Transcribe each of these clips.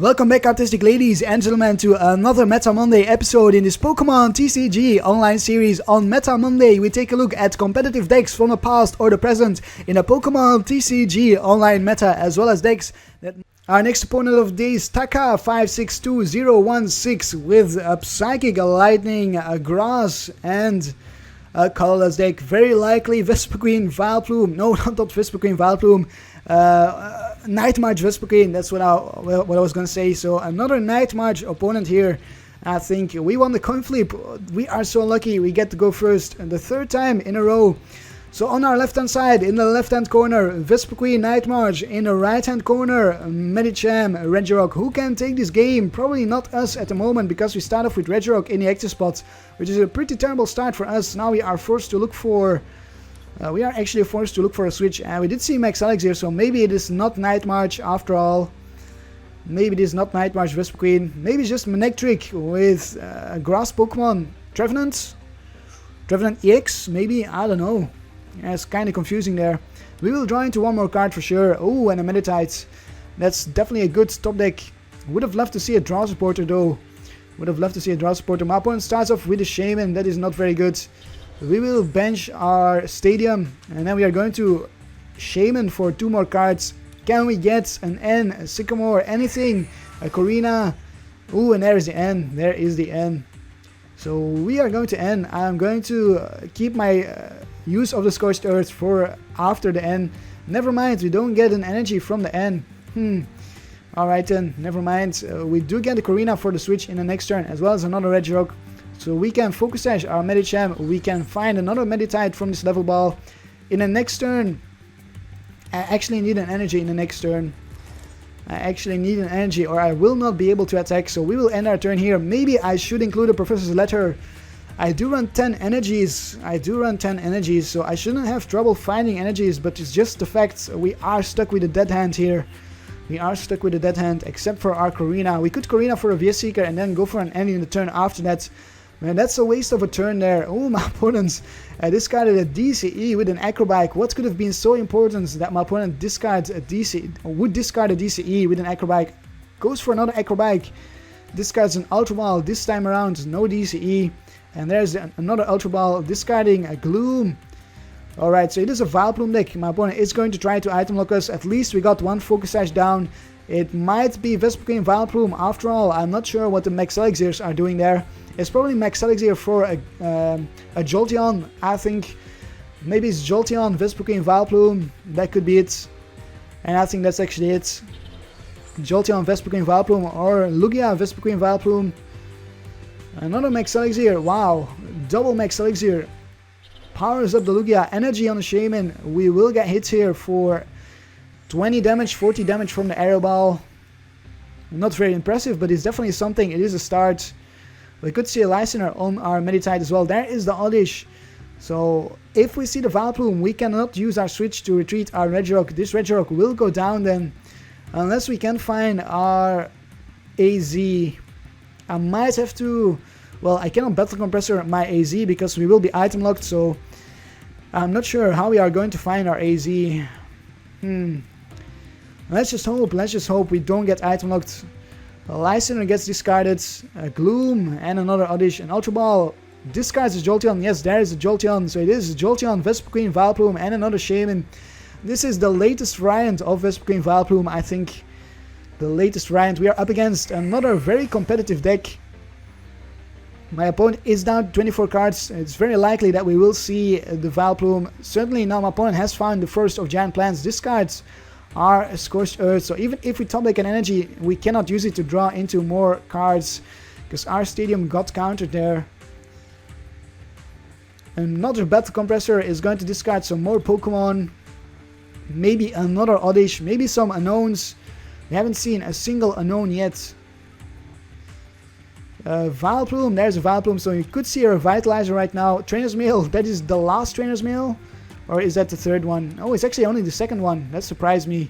Welcome back, artistic ladies and gentlemen, to another Meta Monday episode in this Pokémon TCG Online series. On Meta Monday, we take a look at competitive decks from the past or the present in a Pokémon TCG Online meta, as well as decks that... Our next opponent of the day is Taka 562016 with a Psychic, a Lightning, a Grass, and a colorless deck. Very likely Vespiquen, Vileplume. No, not Vespiquen, Vileplume. Night March Vespiquen, that's what I was gonna say. So another Night March opponent here. I think we won the coin flip. We are so lucky we get to go first the third time in a row. So on our left hand side, in the left hand corner, Vespiquen, Night March. In the right hand corner, Medicham, Regirock. Who can take this game? Probably not us at the moment, because we start off with Regirock in the active spot, which is a pretty terrible start for us. Now we are forced to look for... we are actually forced to look for a switch, and we did see Max Alex here, so maybe it is not Night March after all. Maybe it is not Night March Vespiquen. Maybe it's just Manectric with a grass Pokemon. Trevenant EX, maybe? I don't know. Yeah, it's kind of confusing there. We will draw into one more card for sure. Oh, and a Meditite. That's definitely a good top deck. Would have loved to see a draw supporter though. Would have loved to see a draw supporter. My opponent starts off with a Shaymin. That is not very good. We will bench our Stadium, and then we are going to Shaymin for 2 more cards. Can we get an N, a Sycamore, anything? A Korrina. Ooh, and there is the N. There is the N. So we are going to N. I'm going to keep my use of the Scorched Earth for after the N. Never mind, we don't get an energy from the N. Alright then, never mind. We do get a Korrina for the switch in the next turn, as well as another Regirock. So we can Focus Sash our Medicham. We can find another Meditite from this Level Ball. In the next turn, I actually need an energy in the next turn. I actually need an energy, or I will not be able to attack. So we will end our turn here. Maybe I should include a Professor's Letter. I do run 10 energies. So I shouldn't have trouble finding energies, but it's just the fact we are stuck with a dead hand here. We are stuck with a dead hand, except for our Korrina. We could Korrina for a VS Seeker and then go for an N in the turn after that. Man, that's a waste of a turn there. Oh, my opponent discarded a DCE with an Acrobike. What could have been so important that my opponent discards a DCE, or would discard a DCE with an Acrobike? Goes for another Acrobike. Discards an Ultra Ball. This time around, no DCE. And there's another Ultra Ball discarding a Gloom. Alright, so it is a Vileplume deck. My opponent is going to try to item lock us. At least we got one Focus Sash down. It might be Vespiquen Vileplume after all. I'm not sure what the Max Elixirs are doing there. It's probably Max Elixir for a Jolteon, I think. Maybe it's Jolteon, Vespiquen, Vileplume. That could be it. And I think that's actually it. Jolteon, Vespiquen, Vileplume, or Lugia, Vespiquen, Vileplume. Another Max Elixir. Wow. Double Max Elixir. Powers up the Lugia. Energy on the Shaymin. We will get hits here for 20 damage, 40 damage from the Aero Ball. Not very impressive, but it's definitely something. It is a start. We could see a Lysandre on our Meditite as well. There is the Oddish. So if we see the Vileplume, we cannot use our switch to retreat our Regirock. This Regirock will go down then, unless we can find our AZ. I might have to... Well, I cannot Battle Compressor my AZ because we will be item locked, so I'm not sure how we are going to find our AZ. Let's just hope we don't get item locked. Lysandre gets discarded, a Gloom, and another Oddish. An Ultra Ball discards a Jolteon. Yes, there is a Jolteon. So it is Jolteon, Vespiquen, Vileplume, and another Shaymin. This is the latest variant of Vespiquen, Vileplume, I think. The latest variant. We are up against another very competitive deck. My opponent is down 24 cards. It's very likely that we will see the Vileplume. Certainly now my opponent has found the first of Giant Plants. Discards our Scorched Earth, so even if we top deck an energy, we cannot use it to draw into more cards, because our Stadium got countered there. Another Battle Compressor is going to discard some more Pokemon, maybe another Oddish, maybe some unknowns. We haven't seen a single unknown yet. Vileplume, there's a Vileplume, so you could see a Revitalizer right now. Trainer's Mail, that is the last Trainer's Mail. Or is that the third one? Oh, it's actually only the second one. That surprised me.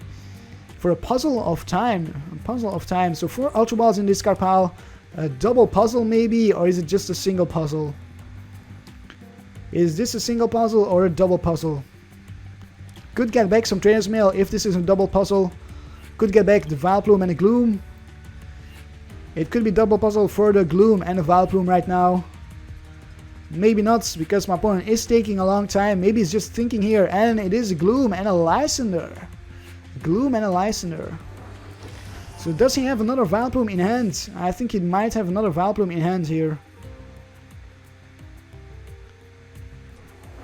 For a Puzzle of Time. So 4 Ultra Balls in this card pile. A double puzzle maybe? Or is it just a single puzzle? Is this a single puzzle or a double puzzle? Could get back some Trainer's Mail if this is a double puzzle. Could get back the Vileplume and the Gloom. It could be double puzzle for the Gloom and the Vileplume right now. Maybe not, because my opponent is taking a long time. Maybe he's just thinking here, and it is a Gloom and a Lysandre. Gloom and a Lysandre. So does he have another Vileplume in hand? I think he might have another Vileplume in hand here.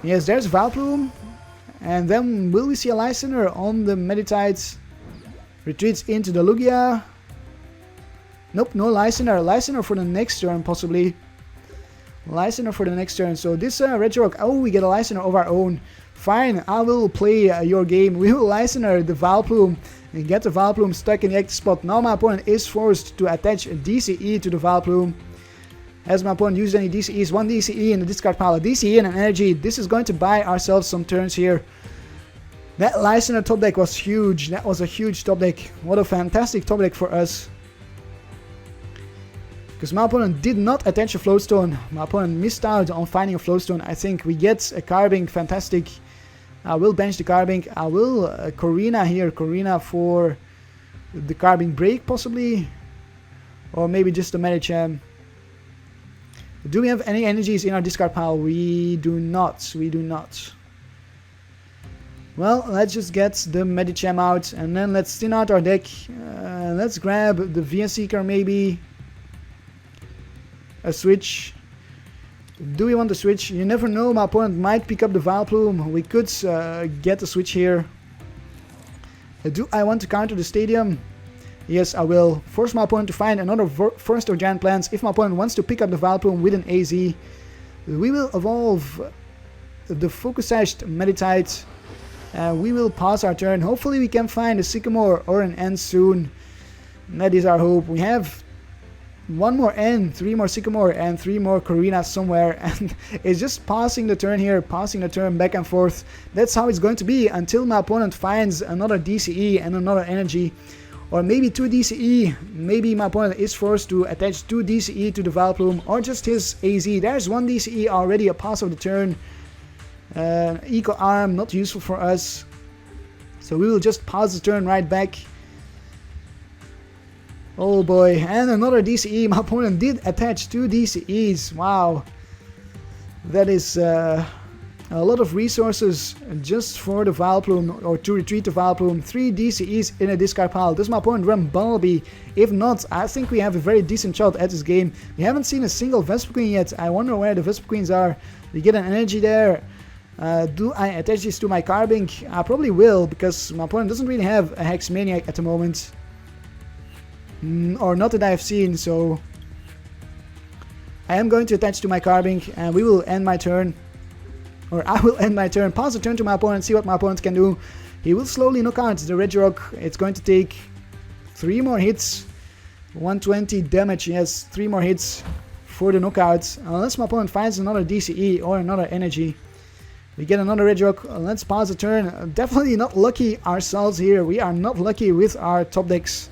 Yes, there's Vileplume. And then will we see a Lysandre on the Meditite? Retreats into the Lugia. Nope, no Lysandre. Lysandre for the next turn possibly. Lysandre for the next turn. So this Regirock, oh, we get a Lysandre of our own. Fine, I will play your game. We will Lysandre the Vileplume and get the Vileplume stuck in the active spot. Now my opponent is forced to attach a DCE to the Vileplume. Has my opponent used any DCEs? One DCE in the discard pile. A DCE and an energy. This is going to buy ourselves some turns here. That Lysandre top deck was huge. That was a huge top deck. What a fantastic top deck for us. Because my opponent did not attach a Floatstone. My opponent missed out on finding a Floatstone. I think we get a Carbink, fantastic. I will bench the Carbink. I will Korrina here. Korrina for the Carbink break possibly. Or maybe just a Medicham. Do we have any energies in our discard pile? We do not. We do not. Well, let's just get the Medicham out. And then let's thin out our deck. Let's grab the VS Seeker maybe. A switch. Do we want to switch? You never know, my opponent might pick up the Vileplume. We could get a switch here. Do I want to counter the stadium? Yes, I will. Force my opponent to find another Forest of Giant Plants. If my opponent wants to pick up the Vileplume with an AZ, we will evolve the Focus Sash Meditite. We will pause our turn. Hopefully we can find a Sycamore or an N soon. That is our hope. We have one more N, 3 more Sycamore, and 3 more Korrina somewhere, and it's just passing the turn here, passing the turn back and forth. That's how it's going to be until my opponent finds another DCE and another energy, or maybe 2 DCE. Maybe my opponent is forced to attach 2 DCE to the Vileplume, or just his AZ. There's 1 DCE already, a pass of the turn. Eco Arm, not useful for us, so we will just pass the turn right back. Oh boy, and another DCE. My opponent did attach 2 DCEs. Wow. That is a lot of resources just for the Vileplume, or to retreat the Vileplume. 3 DCEs in a discard pile. Does my opponent run Bumblebee? If not, I think we have a very decent shot at this game. We haven't seen a single Vespiquen yet. I wonder where the Vespiquens are. We get an energy there. Do I attach this to my Carbink? I probably will, because my opponent doesn't really have a Hex Maniac at the moment. Or not that I have seen, so I am going to attach to my Carbink, and we will end my turn. Or I will end my turn, pass the turn to my opponent, see what my opponent can do. He will slowly knock out the Regirock. It's going to take 3 more hits. 120 damage, yes, 3 more hits for the knockout. Unless my opponent finds another DCE or another energy. We get another Regirock. Let's pass the turn. Definitely not lucky ourselves here. We are not lucky with our top decks.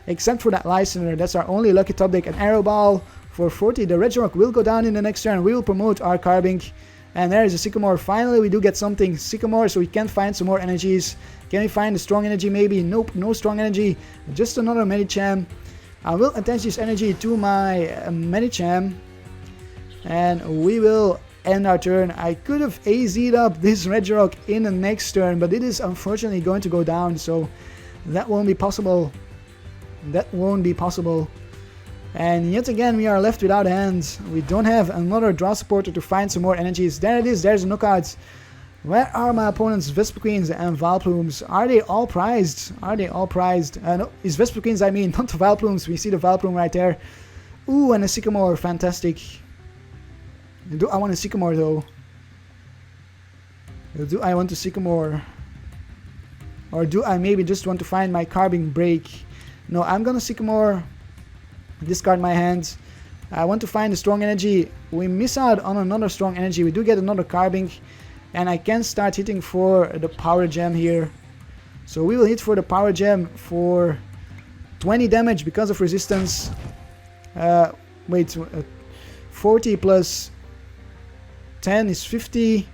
Except for that Lysandre, that's our only lucky top deck. An Arrow Ball for 40. The Regirock will go down in the next turn. We will promote our Carbink. And there is a Sycamore. Finally, we do get something. Sycamore, so we can find some more energies. Can we find a strong energy maybe? Nope, no strong energy. Just another Medicham. I will attach this energy to my Medicham. And we will end our turn. I could have AZ'd up this Regirock in the next turn, but it is unfortunately going to go down. So that won't be possible. That won't be possible. And yet again we are left without hands. We don't have another draw supporter to find some more energies. There it is, there's a knockout. Where are my opponent's Vespiquens and Vileplumes? Are they all prized? Are they all prized? No, it's Vespiquens I mean, not the Vileplumes. We see the Vileplume right there. Ooh, and a Sycamore, fantastic. Do I want a Sycamore though? Do I want a Sycamore? Or do I maybe just want to find my Carbink break? No, I'm gonna Sycamore, discard my hands. I want to find a strong energy. We miss out on another strong energy. We do get another Carbink, and I can start hitting for the Power Gem here. So we will hit for the Power Gem for 20 damage because of resistance. Wait, 40 plus 10 is 50.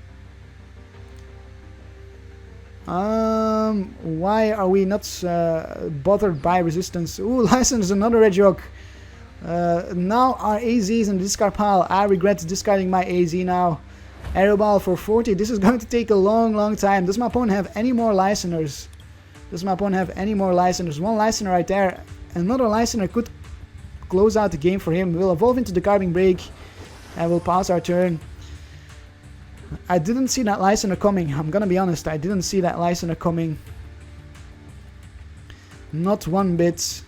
Why are we not bothered by resistance? Ooh, Lysandre is another Regirock. Now our AZ is in the discard pile. I regret discarding my AZ now. Aero Ball for 40. This is going to take a long time. Does my opponent have any more Lysandres? Does my opponent have any more Lysandres? One Lysandre right there. Another Lysandre could close out the game for him. We'll evolve into the Carbink Break and we'll pass our turn. I didn't see that Lysandre coming. I'm gonna be honest. I didn't see that Lysandre coming. Not one bit.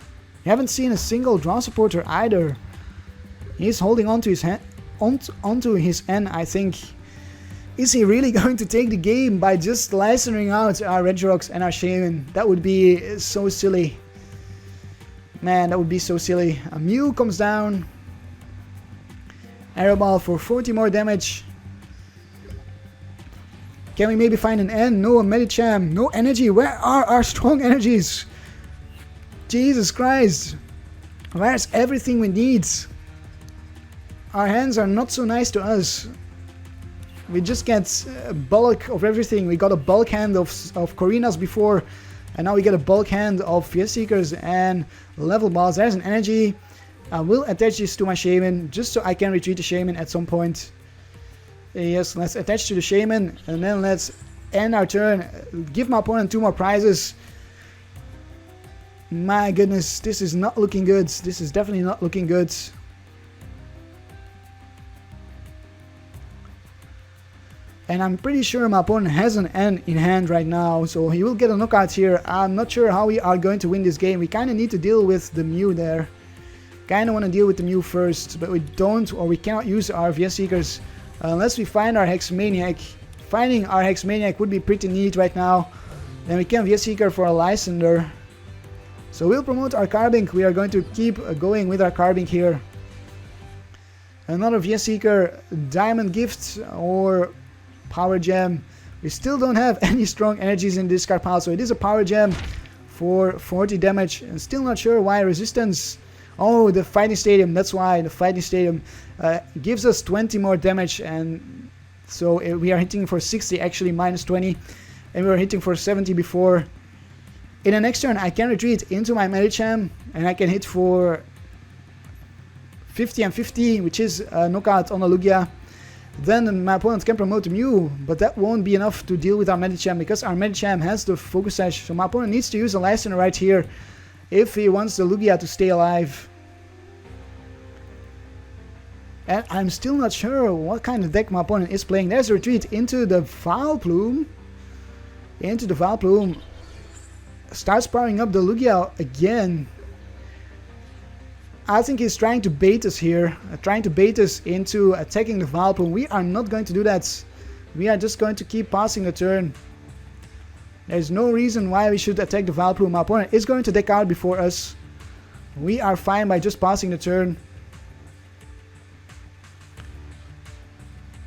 You haven't seen a single draw supporter either. He's holding on to his hand, onto his N, I think. Is he really going to take the game by just Lysandring out our Regirocks and our Shaymin? That would be so silly. Man, that would be so silly. A Mew comes down. Aero Ball for 40 more damage. Can we maybe find an N? No, a Medicham. No energy. Where are our strong energies? Jesus Christ. Where's everything we need? Our hands are not so nice to us. We just get a bulk of everything. We got a bulk hand of Korrinas before, and now we get a bulk hand of Fiesta Seekers and Level Balls. There's an energy. I will attach this to my Shaymin just so I can retreat the Shaymin at some point. Yes, let's attach to the Shaymin and then let's end our turn. Give my opponent 2 more prizes. My goodness, this is not looking good. This is definitely not looking good. And I'm pretty sure my opponent has an N in hand right now, so he will get a knockout here. I'm not sure how we are going to win this game. We kind of need to deal with the Mew there. Kind of want to deal with the Mew first, but we don't, or we cannot use our VS Seekers unless we find our Hex Maniac. Finding our Hex Maniac would be pretty neat right now. Then we can VS Seeker for a Lysandre. So we'll promote our Carbink. We are going to keep going with our Carbink here. Another VS Seeker, Diamond Gift, or Power Gem. We still don't have any strong energies in this card pile, so it is a Power Gem for 40 damage. And still not sure why resistance. Oh, the Fighting Stadium. That's why the Fighting Stadium gives us 20 more damage, and so we are hitting for 60, actually minus 20, and we were hitting for 70 before. In the next turn, I can retreat into my Medicham, and I can hit for 50 and 50, which is a knockout on a Lugia. Then my opponent can promote the Mew, but that won't be enough to deal with our Medicham because our Medicham has the Focus Sash. So my opponent needs to use a Lysandre right here if he wants the Lugia to stay alive. And I'm still not sure what kind of deck my opponent is playing. There's a retreat into the Vileplume. Into the Vileplume. Starts powering up the Lugia again. I think he's trying to bait us here, trying to bait us into attacking the Vileplume. We are not going to do that. We are just going to keep passing the turn. There's no reason why we should attack the Vileplume. My opponent is going to deck out before us. We are fine by just passing the turn.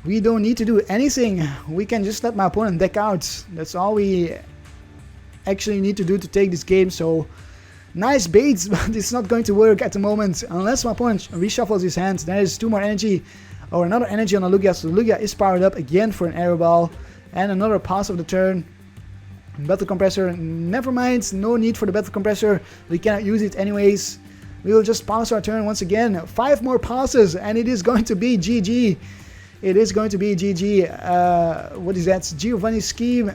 We don't need to do anything. We can just let my opponent deck out. That's all we actually need to do to take this game. So nice baits, but it's not going to work at the moment unless my opponent reshuffles his hand. There is 2 more energy or another energy on the Lugia. So the Lugia is powered up again for an Aero Ball and another pass of the turn. Battle Compressor, never mind, no need for the Battle Compressor. We cannot use it anyways. We will just pass our turn once again. 5 more passes and it is going to be GG. It is going to be GG. What is that? Giovanni scheme.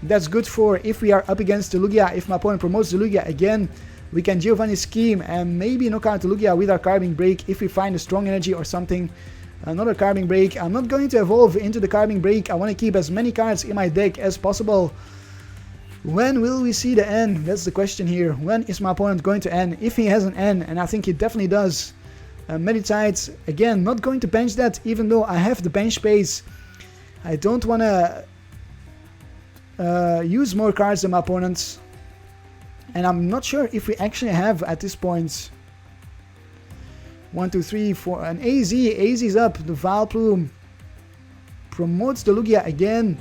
That's good for if we are up against the Lugia. If my opponent promotes the Lugia again, we can Giovanni scheme and maybe knock out the Lugia with our Carbink Break if we find a strong energy or something. Another Carbink Break. I'm not going to evolve into the Carbink Break. I want to keep as many cards in my deck as possible. When will we see the N? That's the question here. When is my opponent going to N? If he has an N, and I think he definitely does. Meditite, again, not going to bench that even though I have the bench space. I don't want to use more cards than my opponents, and I'm not sure if we actually have at this point. 1, 2, 3, 4, and AZ is up. The Vileplume promotes the Lugia again,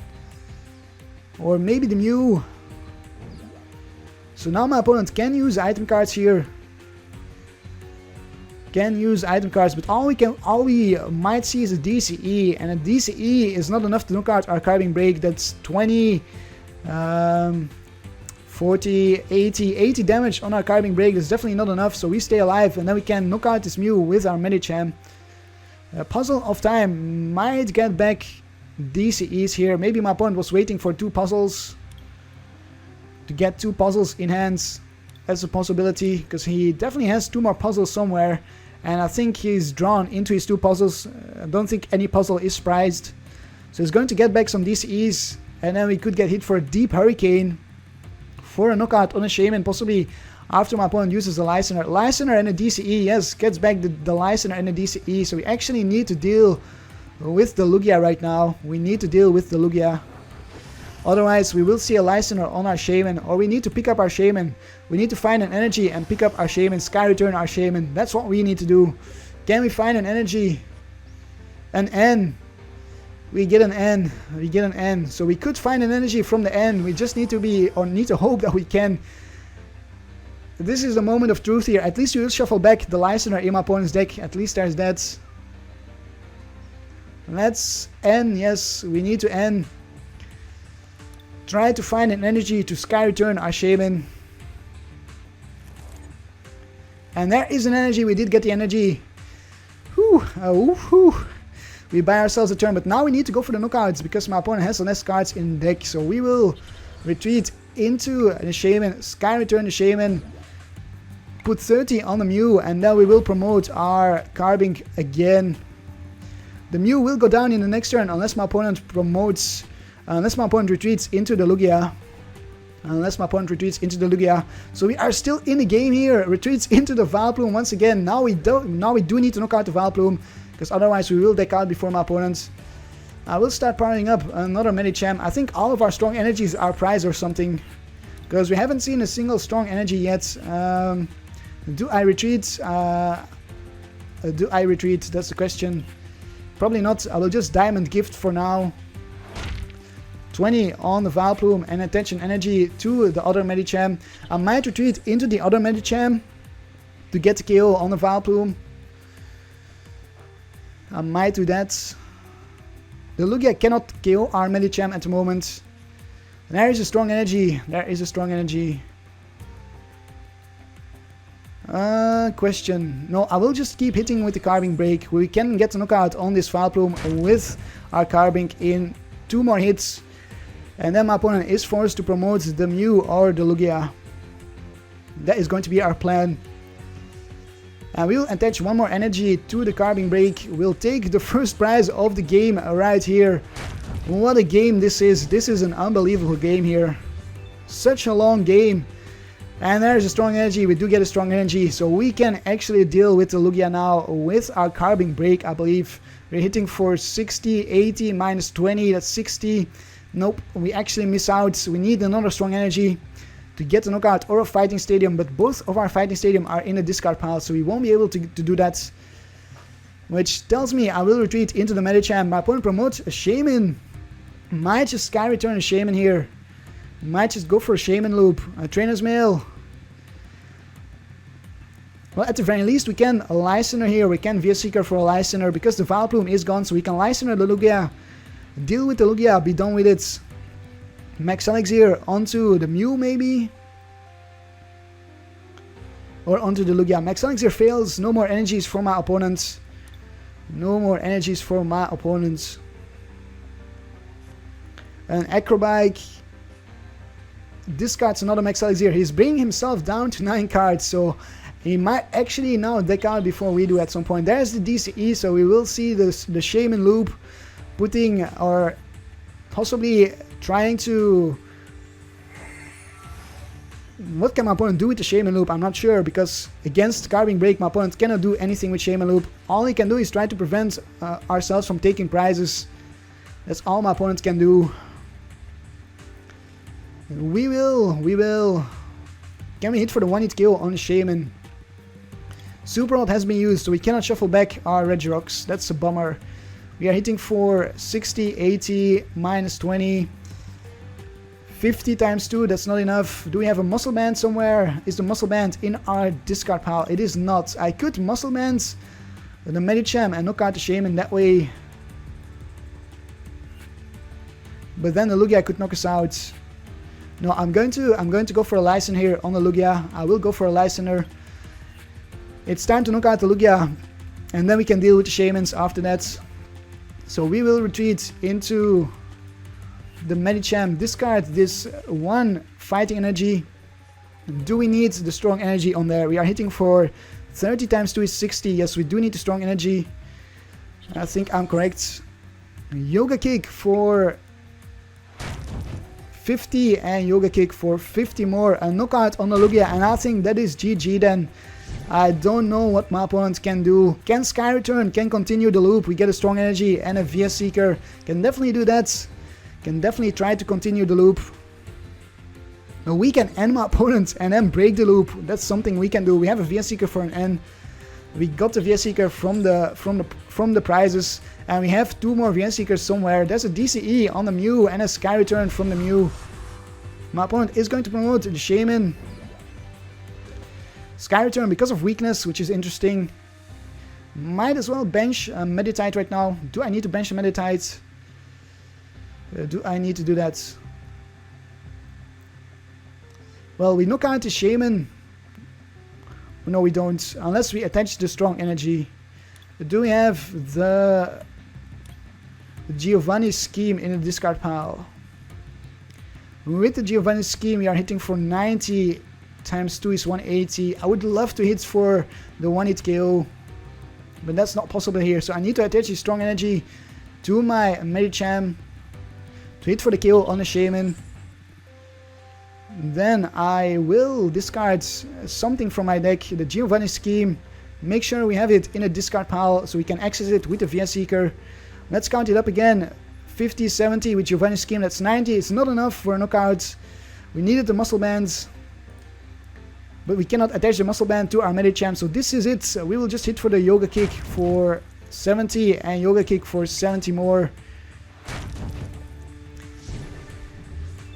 or maybe the Mew. So now my opponent can use item cards here. Can use item cards, but all we might see is a DCE, and a DCE is not enough to knock out our Carbink Break. That's 20, 40, 80 damage on our Carbink Break. That's definitely not enough, so we stay alive, and then we can knock out this Mew with our Medicham. Puzzle of time might get back DCEs here. Maybe my opponent was waiting for 2 puzzles to get 2 puzzles in hands. That's a possibility, because he definitely has 2 more puzzles somewhere, and I think he's drawn into his 2 puzzles. I don't think any puzzle is prized, so he's going to get back some DCEs, and then we could get hit for a Deep Hurricane for a knockout on a Shaymin, possibly after my opponent uses the Lysandre. Lysandre and a DCE, yes, gets back the Lysandre and a DCE, so we actually need to deal with the Lugia right now. We need to deal with the Lugia. Otherwise, we will see a Lysandre on our Shaymin, or we need to pick up our Shaymin. We need to find an energy and pick up our Shaymin, Sky Return our Shaymin. That's what we need to do. Can we find an energy? An N. We get an N. We get an N. So we could find an energy from the N. We just need to be, or need to hope that we can. This is the moment of truth here. At least we will shuffle back the Lysandre in my opponent's deck. At least there's that. Let's N. Yes, we need to N. Try to find an energy to Sky Return our Shaymin. And there is an energy. We did get the energy. Whew. We buy ourselves a turn, but now we need to go for the knockouts because my opponent has less cards in the deck. So we will retreat into the Shaymin, Sky Return the Shaymin, put 30 on the Mew, and then we will promote our Carbink again. The Mew will go down in the next turn unless my opponent promotes, unless my opponent retreats into the Lugia. So we are still in the game here. Retreats into the Vileplume once again. Now we do need to knock out the Vileplume, because otherwise we will deck out before my opponent. I will start powering up another Medicham. I think all of our strong energies are prized or something, because we haven't seen a single strong energy yet. Do I retreat? That's the question. Probably not. I will just Diamond Gift for now. 20 on the Vileplume and attention energy to the other Medicham. I might retreat into the other Medicham to get the KO on the Vileplume. I might do that. The Lugia cannot KO our Medicham at the moment. There is a strong energy. Question. No, I will just keep hitting with the Carbink Break. We can get the knockout on this Vileplume with our Carbink in 2 more hits. And then my opponent is forced to promote the Mew or the Lugia. That is going to be our plan. And we'll attach 1 more energy to the Carbink Break. We'll take the first prize of the game right here. What a game this is. This is an unbelievable game here. Such a long game. And there's a strong energy. We do get a strong energy. So we can actually deal with the Lugia now with our Carbink Break, I believe. We're hitting for 60, 80, minus 20. That's 60. Nope, we actually miss out. We need another strong energy to get a knockout or a Fighting Stadium, but both of our Fighting Stadium are in the discard pile, so we won't be able to do that. Which tells me I will retreat into the Medicham. My opponent promotes a Shaymin. Might just Sky Return a Shaymin here. Might just go for a Shaymin loop. A Trainer's Mail. Well, at the very least we can Lysandre here. We can via Seeker for a Lysandre because the Vileplume is gone, so we can Lysandre the Lugia. Deal with the Lugia, be done with it. Max Elixir onto the Mew maybe? Or onto the Lugia. Max Elixir fails, no more energies for my opponent. An Acrobike discards another Max Elixir. He's bringing himself down to 9 cards, so he might actually now deck out before we do at some point. There's the DCE, so we will see the Shaymin loop putting, or possibly trying to... What can my opponent do with the Shaymin loop? I'm not sure, because against Carbink Break my opponent cannot do anything with Shaymin loop. All he can do is try to prevent ourselves from taking prizes. That's all my opponent can do. We will... Can we hit for the 1-hit kill on Shaymin? Super Rod has been used, so we cannot shuffle back our Regirocks. That's a bummer. We are hitting for 60, 80, minus 20. 50 times 2, that's not enough. Do we have a Muscle Band somewhere? Is the Muscle Band in our discard pile? It is not. I could Muscle Band the Medicham and knock out the Shaymin that way. But then the Lugia could knock us out. No, I'm going to go for a Lysandre here on the Lugia. I will go for a Lysandre. It's time to knock out the Lugia, and then we can deal with the Shaymins after that. So we will retreat into the Medicham, discard this one fighting energy. Do we need the strong energy on there? We are hitting for 30 times 2 is 60. Yes, we do need the strong energy. I think I'm correct. Yoga Kick for 50 and Yoga Kick for 50 more. A knockout on the Lugia, and I think that is GG then. I don't know what my opponent can do. Can Sky Return, can continue the loop. We get a strong energy and a VS Seeker. Can definitely do that. Can definitely try to continue the loop. Now we can end my opponent and then break the loop. That's something we can do. We have a VS Seeker for an N. We got the VS Seeker from the prizes, and we have 2 more VS Seekers somewhere. There's a DCE on the Mew and a Sky Return from the Mew. My opponent is going to promote the Shaymin. Sky Return because of weakness, which is interesting. Might as well bench a Meditite right now. Do I need to bench a Meditite? Do I need to do that? Well, we knock out the Shaymin. No, we don't. Unless we attach the strong energy. Do we have the Giovanni scheme in the discard pile? With the Giovanni scheme, we are hitting for 90 times 2 is 180. I would love to hit for the 1-hit KO, but that's not possible here. So I need to attach the strong energy to my Medicham to hit for the KO on the Shaymin. Then I will discard something from my deck, the Giovanni scheme. Make sure we have it in a discard pile so we can access it with the VS Seeker. Let's count it up again. 50, 70 with Giovanni scheme, that's 90. It's not enough for a knockout. We needed the muscle bands, but we cannot attach the muscle band to our Medicham, so this is it. We will just hit for the Yoga Kick for 70 and Yoga Kick for 70 more.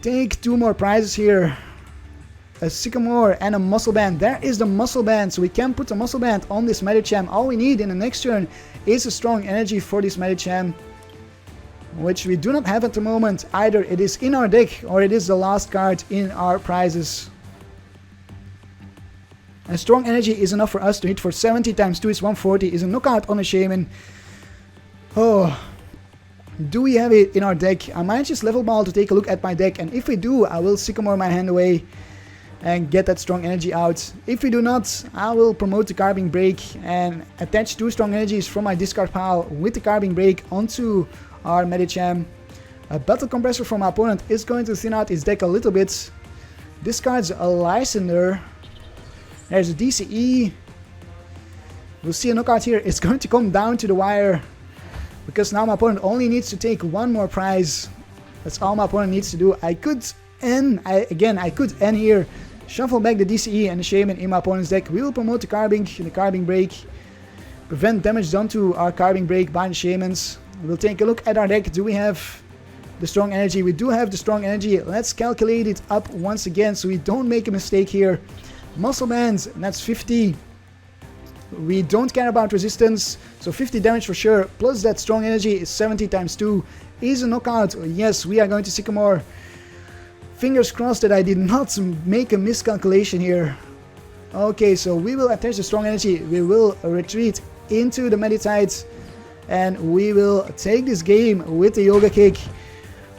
Take 2 more prizes here. A Sycamore and a muscle band. There is the muscle band, so we can put a muscle band on this Medicham. All we need in the next turn is a strong energy for this Medicham, which we do not have at the moment. Either it is in our deck or it is the last card in our prizes. And strong energy is enough for us to hit for 70 times 2 is 140. Is a knockout on a Shaymin. Oh, do we have it in our deck? I might just level ball to take a look at my deck, and if we do, I will Sycamore my hand away and get that strong energy out. If we do not, I will promote the Carbink Break and attach 2 strong energies from my discard pile with the Carbink Break onto our Medicham. A Battle Compressor from my opponent is going to thin out his deck a little bit. Discards a Lysandre. There's a DCE. We'll see a knockout here. It's going to come down to the wire, because now my opponent only needs to take 1 more prize. That's all my opponent needs to do. I could end here, shuffle back the DCE and the Shaymin in my opponent's deck. We will promote the Carbink Break, prevent damage done to our Carbink Break by the Shaymins. We'll take a look at our deck. Do we have the strong energy? We do have the strong energy. Let's calculate it up once again so we don't make a mistake here. Muscle bands, and that's 50. We don't care about resistance, so 50 damage for sure, plus that strong energy is 70 times 2 is a knockout. Yes, we are going to Sycamore. Fingers crossed that I did not make a miscalculation here. Okay, so we will attach the strong energy, we will retreat into the Meditite, and we will take this game with the Yoga Kick.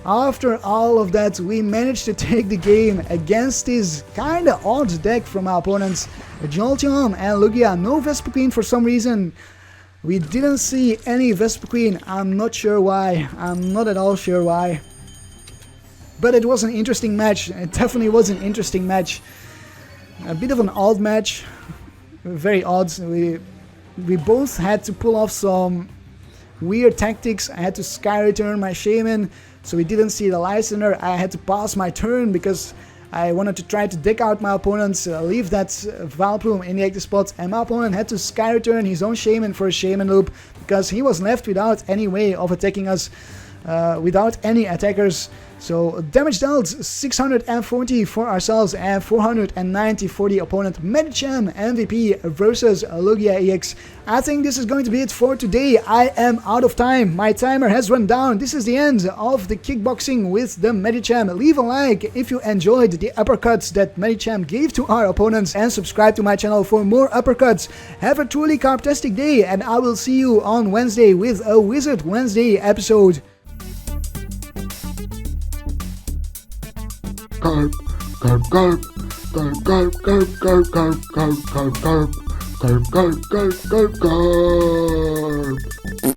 After all of that, we managed to take the game against this kinda odd deck from our opponents. Jolteon and Lugia, no Vespiquen for some reason. We didn't see any Vespiquen, I'm not sure why, I'm not at all sure why. But it was an interesting match, it definitely was an interesting match. A bit of an odd match, very odd. We both had to pull off some weird tactics. I had to Sky Return my Shaymin, so we didn't see the Lysandre. I had to pass my turn because I wanted to try to deck out my opponent, leave that Vileplume in the active spot, and my opponent had to Sky Return his own Shaymin for a Shaymin loop because he was left without any way of attacking us, without any attackers. So damage dealt 640 for ourselves and 490 for the opponent. Medicham MVP versus Lugia-EX. I think this is going to be it for today. I am out of time. My timer has run down. This is the end of the kickboxing with the Medicham. Leave a like if you enjoyed the uppercuts that Medicham gave to our opponents, and subscribe to my channel for more uppercuts. Have a truly carptastic day, and I will see you on Wednesday with a Wizard Wednesday episode. Karp, Karp, Karp, Karp, Karp, Karp, Karp, Karp, Karp, Karp, Karp, Karp, Karp, Karp, Karp, Karp.